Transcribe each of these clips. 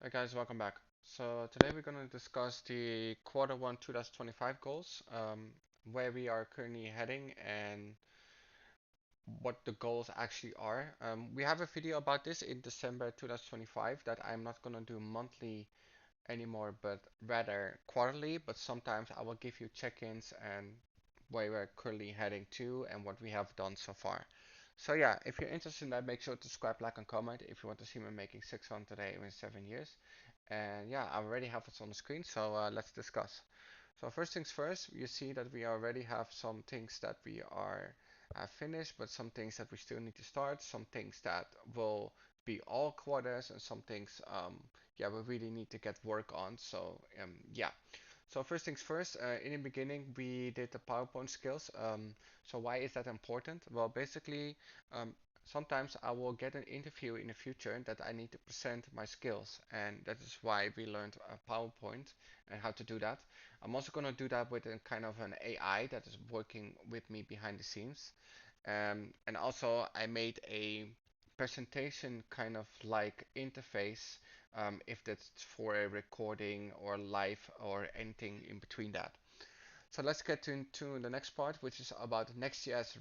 Hey guys, welcome back. So today we're going to discuss the quarter one 2025 goals, where we are currently heading and what the goals actually are. We have a video about this in December 2025 that I'm not going to do monthly anymore, but rather quarterly. But sometimes I will give you check-ins and where we're currently heading to and what we have done so far. So yeah, if you're interested in that, make sure to subscribe, like, and comment if you want to see me making 600 today in 7 years. And yeah, I already have it on the screen, so let's discuss. So first things first, you see that we already have some things that we are finished, but some things that we still need to start, some things that will be all quarters, and some things, yeah, we really need to get work on. So yeah. So first things first, in the beginning we did the PowerPoint skills. So why is that important? Well, basically, um, sometimes I will get an interview in the future that I need to present my skills, and that is why we learned PowerPoint and how to do that. I'm also going to do that with a kind of an AI that is working with me behind the scenes. And also I made a presentation kind of like interface, if that's for a recording or live or anything in between that. So let's get into the next part, which is about Next.js,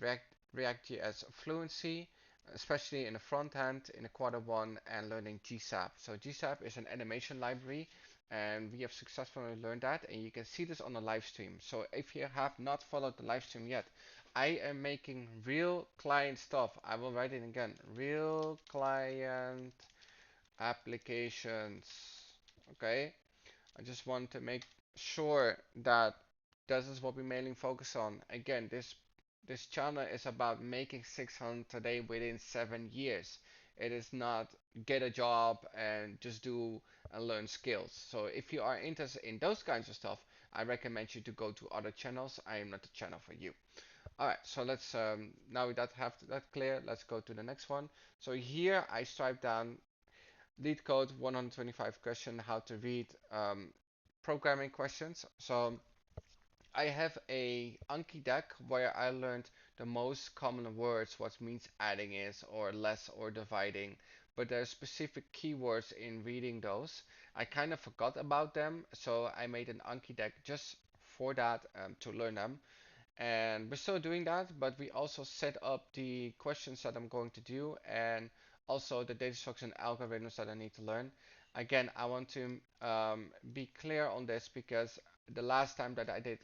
React.js fluency, especially in the front end, in the quarter one, and learning GSAP. So GSAP is an animation library, and we have successfully learned that, and you can see this on the live stream. So if you have not followed the live stream yet, I am making real client stuff. I will write it again. Real client applications. Okay? I just want to make sure that this is what we mainly focus on. Again, this channel is about making 600 today within 7 years. It is not get a job and just do and learn skills. So if you are interested in those kinds of stuff, I recommend you to go to other channels. I am not the channel for you. All right, so let's now that have that clear, let's go to the next one. So here I stripe down lead code 125 question how to read programming questions. So I have a Anki deck where I learned the most common words, what means adding is, or less, or dividing. But there are specific keywords in reading those. I kind of forgot about them, so I made an Anki deck just for that, to learn them. And we're still doing that, but we also set up the questions that I'm going to do and also the data structure and algorithms that I need to learn. Again, I want to be clear on this because the last time that I did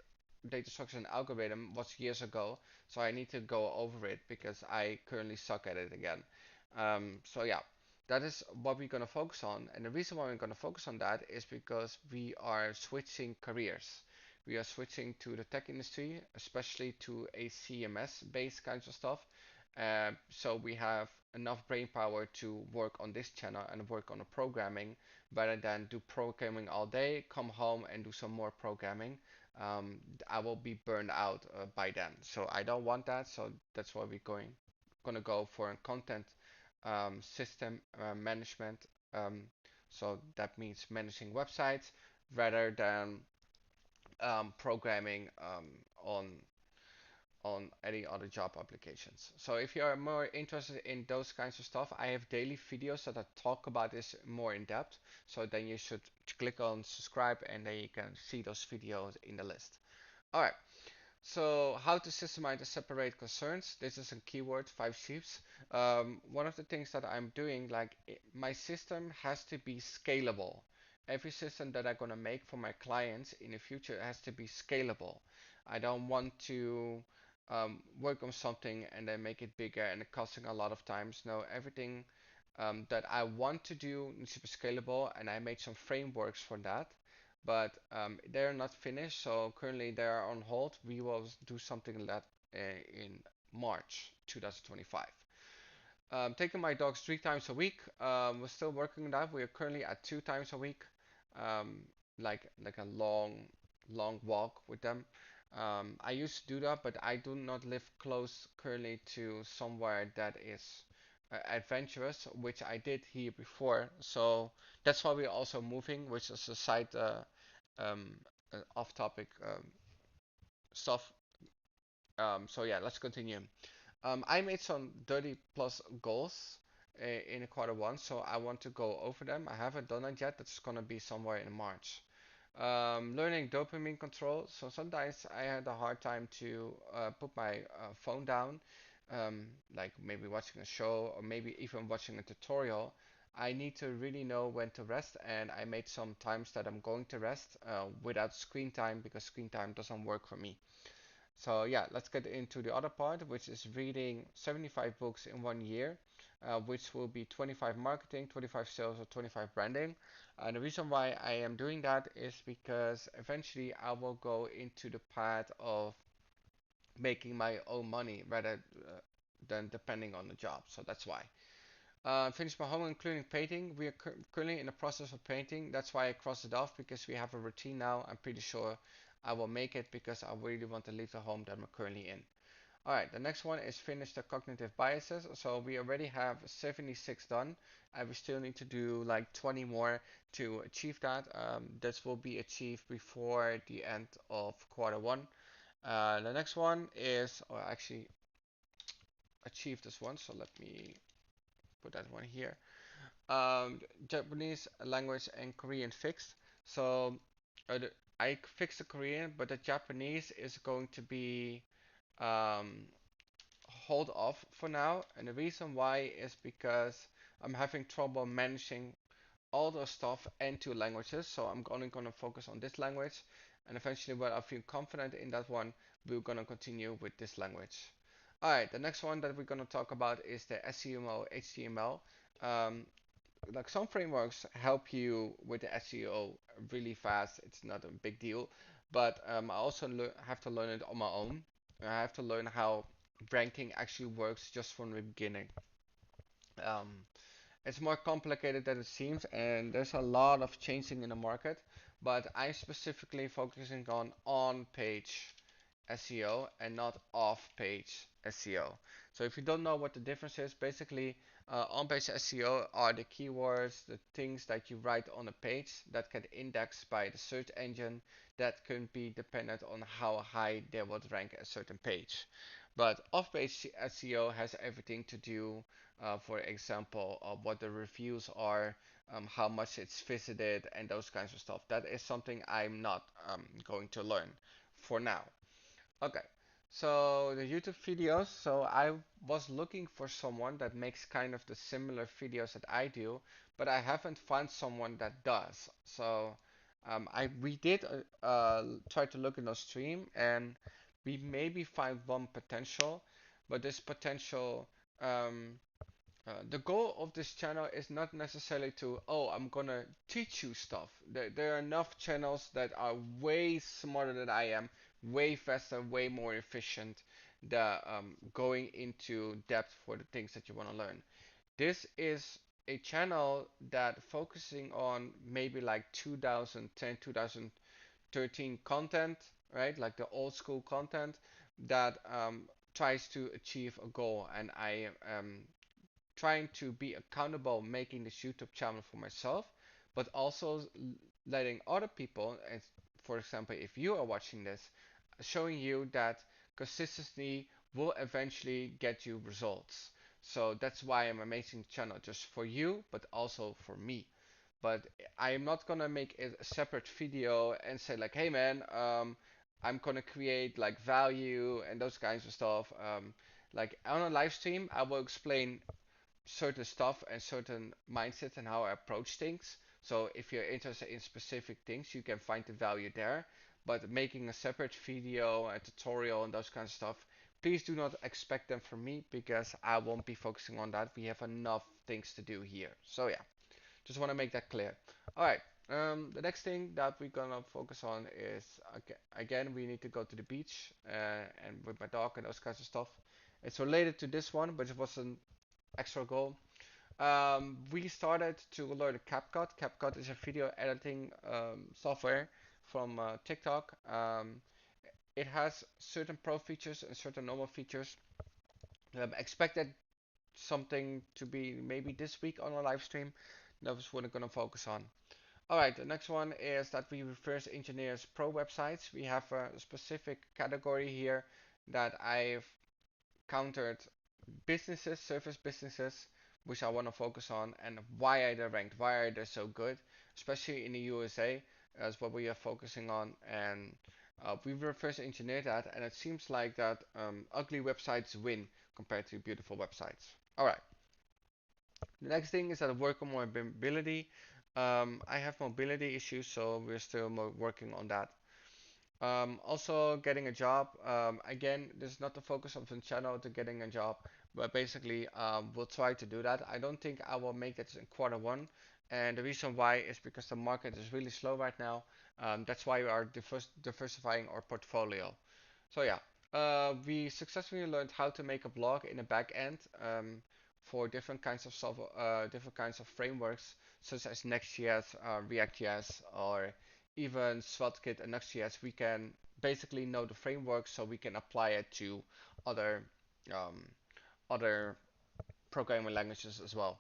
data structure and algorithm was years ago, so I need to go over it because I currently suck at it again. So yeah, that is what we're going to focus on. And the reason why we're going to focus on that is because we are switching careers. We are switching to the tech industry, especially to a CMS based kinds of stuff. So we have enough brain power to work on this channel and work on the programming rather than do programming all day, come home and do some more programming. I will be burned out by then. So I don't want that. So that's why we're gonna go for a content system management. Um, so that means managing websites rather than programming on any other job applications. So if you are more interested in those kinds of stuff, I have daily videos that I talk about this more in depth. So then you should click on subscribe and then you can see those videos in the list. All right. So how to systemize and separate concerns. This is a keyword, 5 sheets. One of the things that I'm doing, like my system has to be scalable. Every system that I'm gonna make for my clients in the future has to be scalable. I don't want to work on something and then make it bigger and it costing a lot of times. No, everything that I want to do needs to be scalable, and I made some frameworks for that, but they're not finished, so currently they are on hold. We will do something like that in March 2025. Taking my dogs 3 times a week. We're still working on that. We are currently at 2 times a week, um, like a long walk with them. I used to do that, but I do not live close currently to somewhere that is adventurous, which I did here before. So that's why we're also moving, which is a side um, off-topic stuff. So yeah, let's continue. I made some 30 plus goals, in quarter one, so I want to go over them. I haven't done it yet. That's gonna be somewhere in March. Learning dopamine control. So sometimes I had a hard time to put my phone down, like maybe watching a show or maybe even watching a tutorial. I need to really know when to rest, and I made some times that I'm going to rest without screen time because screen time doesn't work for me. So yeah, let's get into the other part, which is reading 75 books in 1 year, which will be 25 marketing, 25 sales, or 25 branding. And the reason why I am doing that is because eventually I will go into the path of making my own money rather than depending on the job. So that's why. Finished my home including painting. We are currently in the process of painting. That's why I crossed it off because we have a routine now. I'm pretty sure I will make it because I really want to leave the home that I'm currently in. Alright, the next one is finish the cognitive biases. So we already have 76 done, and we still need to do like 20 more to achieve that. This will be achieved before the end of quarter one. The next one is, or actually achieve this one, so let me put that one here. Japanese language and Korean fixed. So I fixed the Korean, but the Japanese is going to be um, hold off for now. And the reason why is because I'm having trouble managing all the stuff and two languages. So I'm only gonna focus on this language. And eventually when I feel confident in that one, we're gonna continue with this language. Alright, the next one that we're gonna talk about is the SEO HTML. Um, like some frameworks help you with the SEO really fast. It's not a big deal, but I also have to learn it on my own. I have to learn how ranking actually works just from the beginning. Um, it's more complicated than it seems, and there's a lot of changing in the market. But I'm specifically focusing on page SEO and not off-page SEO. So if you don't know what the difference is, basically on-page SEO are the keywords, the things that you write on a page that get indexed by the search engine that can be dependent on how high they would rank a certain page. But off-page SEO has everything to do, for example, of what the reviews are, how much it's visited, and those kinds of stuff. That is something I'm not going to learn for now. Okay, so the YouTube videos. So I was looking for someone that makes kind of the similar videos that I do, but I haven't found someone that does. So we did try to look in our stream, and we maybe find one potential, but this potential um, the goal of this channel is not necessarily to, oh, I'm gonna teach you stuff. There are enough channels that are way smarter than I am, way faster, way more efficient, that going into depth for the things that you want to learn. This is a channel that focusing on maybe like 2010, 2013 content, right? Like the old school content that tries to achieve a goal, and I am trying to be accountable making this YouTube channel for myself, but also letting other people, and for example, if you are watching this, showing you that consistency will eventually get you results. So that's why I'm making the channel just for you, but also for me. But I am not gonna make it a separate video and say like, hey man, I'm gonna create like value and those kinds of stuff. Like on a live stream, I will explain certain stuff and certain mindsets and how I approach things. So if you're interested in specific things, you can find the value there. But making a separate video, a tutorial, and those kinds of stuff, please do not expect them from me because I won't be focusing on that. We have enough things to do here. So yeah, just want to make that clear. All right. The next thing that we're gonna focus on is again we need to go to the beach and with my dog and those kinds of stuff. It's related to this one, but it was an extra goal. We started to learn CapCut. CapCut is a video editing software from TikTok. It has certain pro features and certain normal features. Expected something to be maybe this week on a live stream. That's what I'm going to focus on. Alright, the next one is that we reverse engineers pro websites. We have a specific category here that I've countered businesses, service businesses, which I want to focus on, and why are they ranked, why are they so good, especially in the USA, as what we are focusing on. And we reverse engineered that, and it seems like that ugly websites win compared to beautiful websites. All right. The next thing is that work on mobility. I have mobility issues, so we're still working on that. Also, getting a job. Again, this is not the focus of the channel to getting a job, but basically, we'll try to do that. I don't think I will make it in quarter 1, and the reason why is because the market is really slow right now. That's why we are diversifying our portfolio. So yeah, we successfully learned how to make a blog in the back end for different kinds of different kinds of frameworks, such as Next.js, React.js, or even SvelteKit and Next.js. We can basically know the framework, so we can apply it to other um, other programming languages as well.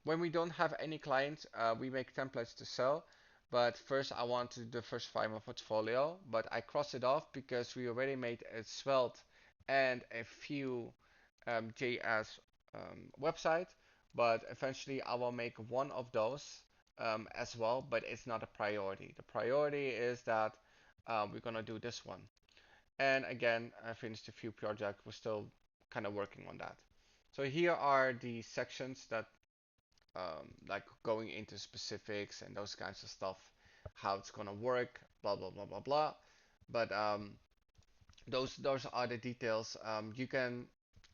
When we don't have any clients, we make templates to sell. But first, I want to diversify my portfolio. But I cross it off because we already made a Svelte and a few JS website. But eventually, I will make one of those as well. But it's not a priority. The priority is that we're gonna do this one. And again, I finished a few projects. We're still kind of working on that. So here are the sections that like going into specifics and those kinds of stuff, how it's gonna work, blah blah blah blah blah. But those are the details. You can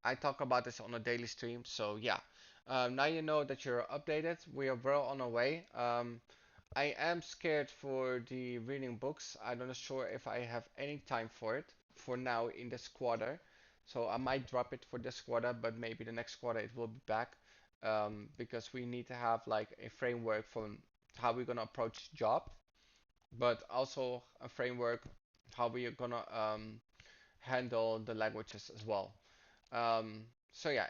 I talk about this on a daily stream, so yeah. Now you know that you're updated. We are well on our way. I am scared for the reading books. I'm not sure if I have any time for it for now in this quarter. So I might drop it for this quarter, but maybe the next quarter it will be back because we need to have like a framework for how we're gonna approach job, but also a framework how we are gonna handle the languages as well. So yeah,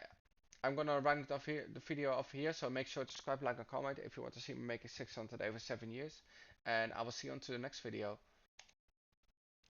I'm gonna run it off here, the video off here. So make sure to subscribe, like, and comment if you want to see me make a 600 over 7 years. And I will see you on to the next video.